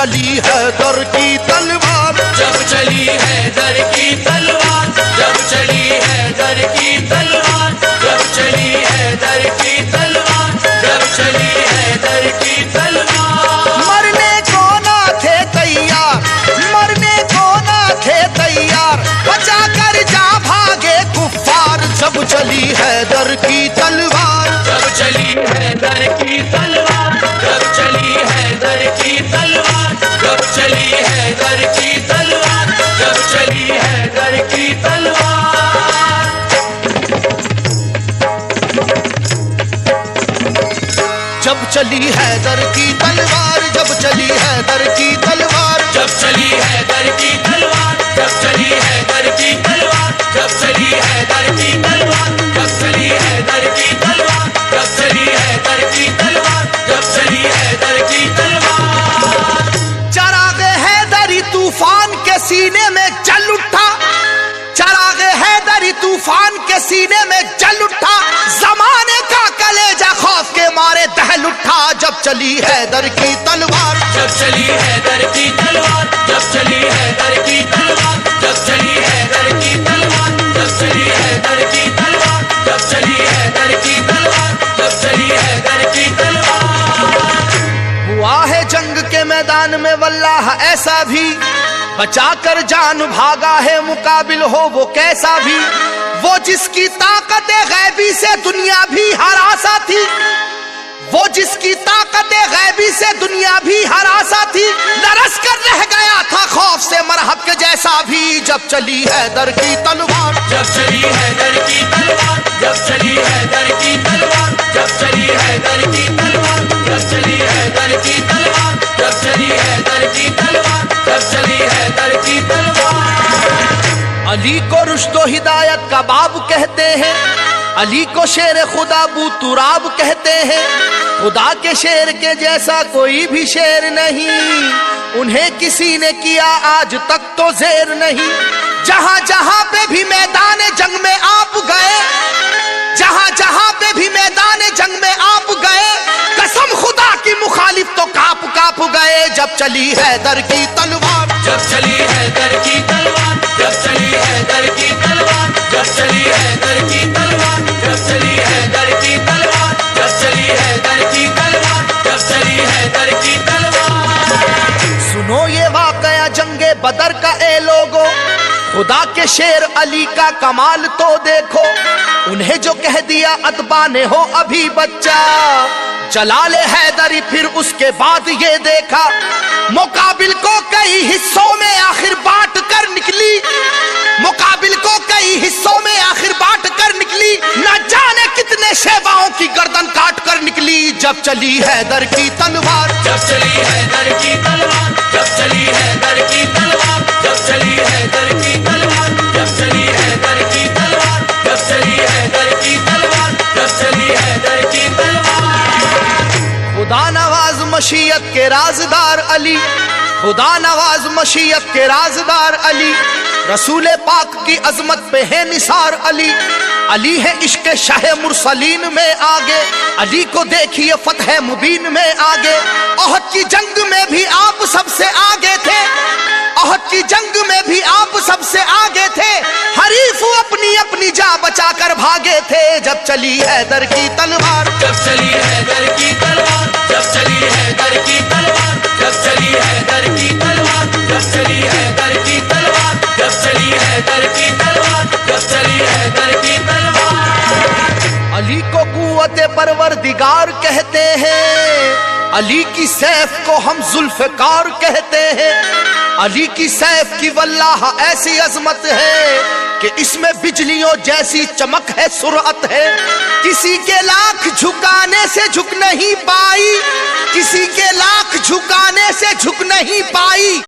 چلی حیدر کی تلوار، جب چلی حیدر کی تلوار، جب چلی حیدر کی تلوار، جب چلی حیدر کی تلوار، جب چلی حیدر کی تلوار۔ مرنے کو نہ تھے تیار، مرنے کو نہ تھے تیار، بچا کر جا بھاگے کفار، جب چلی حیدر کی تلوار، جب چلی حیدر کی تلوار، جب چلی حیدر کی تلوار، جب چلی حیدر کی تلوار، جب چلی حیدر کی تلوار۔ جب چلی حیدر کی تلوار، جب چلی حیدر کی تلوار، جب چلی حیدر کی تلوار، جب چلی حیدر کی تلوار، جب چلی حیدر کی تلوار، جب چلی حیدر کی تلوار، جب چلی حیدر کی تلوار، جب چلی حیدر کی تلوار۔ چراغ حیدری طوفان کے سینے میں جل اٹھا، چراغ حیدری طوفان کے سینے میں جل اٹھا، زمانے کا کلیجہ خوف کے مارے دہل اٹھا، جب چلی حیدر کی تلوار، جب چلی حیدر کی تلوار، جب چلی حیدر کی تلوار، جب چلی حیدر کی تلوار، جب چلی حیدر کی تلوار، جب چلی حیدر کی تلوار، جب چلی حیدر کی تلوار۔ ہوا ہے جنگ کے میدان میں واللہ ایسا بھی، بچا کر جان بھاگا ہے مقابل ہو وہ کیسا بھی، وہ جس کی طاقت غیبی سے دنیا بھی ہراسا تھی، وہ جس کی طاقت غیبی سے دنیا بھی ہراسا تھی، لرز کر رہ گیا تھا خوف سے مرہب کے جیسا بھی، جب چلی حیدر کی تلوار، جب چلی حیدر کی تلوار، جب چلی حیدر کی تلوار، جب چلی حیدر کی تلوار، جب چلی حیدر کی تلوار، جب چلی حیدر کی تلوار، جب چلی حیدر کی تلوار۔ علی کو رشد و ہدایت کا باب کہتے ہیں، علی کو شیر خدا ابو تراب کہتے ہیں، خدا کے شیر کے جیسا کوئی بھی شیر نہیں، انہیں کسی نے کیا آج تک تو زیر نہیں، جہاں جہاں پہ بھی میدان جنگ میں آپ گئے، جہاں جہاں پہ بھی میدان جنگ میں آپ گئے، قسم خدا کی مخالف تو کاپ کاپ گئے، جب چلی حیدر کی تلوار، جب چلی حیدر کی تلوار، جب چلی حیدر کی تلوار، جب چلی حیدر کی تلوار، جب چلی حیدر کی تلوار، جب چلی حیدر کی تلوار، جب چلی حیدر کی تلوار۔ سنو یہ واقعہ جنگ بدر کا اے لوگو، خدا کے شیر علی کا کمال تو دیکھو، انہیں جو کہہ دیا اتباع نے ہو ابھی بچہ، جلال حیدری پھر اس کے بعد یہ دیکھا، مقابل کو کئی حصوں میں آخر بانٹ کر نکلی، مقابل کو کئی حصوں میں آخر بانٹ کر نکلی، نہ جانے کتنے شیواؤں کی گردن کاٹ کر نکلی، جب چلی حیدر کی تلوار، جب چلی حیدر کی تلوار، جب چلی حیدر کی تلوار، جب چلی حیدر کی تلوار، جب چلی حیدر کی تلوار، جب چلی حیدر کی تلوار، جب چلی حیدر کی تلوار۔ خدا نواز مشیت کے رازدار علی، خدا نواز مشیت کے رازدار علی، رسول پاک کی عظمت پہ ہے نثار علی، علی ہے عشق شاہ مرسلین میں آگے، علی کو دیکھیے فتح مبین میں آگے، احد کی جنگ میں بھی آپ سب سے آگے تھے، احد کی جنگ میں بھی آپ سب سے آگے تھے، حریف اپنی اپنی جان بچا کر بھاگے تھے، جب چلی حیدر کی تلوار، جب چلی حیدر کی تلوار، جب چلی حیدر کی تلوار، جب چلی حیدر کی تلوار، جب چلی حیدر کی تلوار، جب چلی حیدر کی تلوار، جب چلی حیدر کی تلوار۔ علی کو قوت پروردگار کہتے ہیں، علی کی سیف کو ہم ذوالفقار کہتے ہیں، علی کی سیف کی واللہ ایسی عظمت ہے کہ اس میں بجلیوں جیسی چمک ہے، سرعت ہے، کسی کے لاکھ جھکانے سے جھک نہیں پائی، کسی کے لاکھ جھکانے سے جھک نہیں پائی۔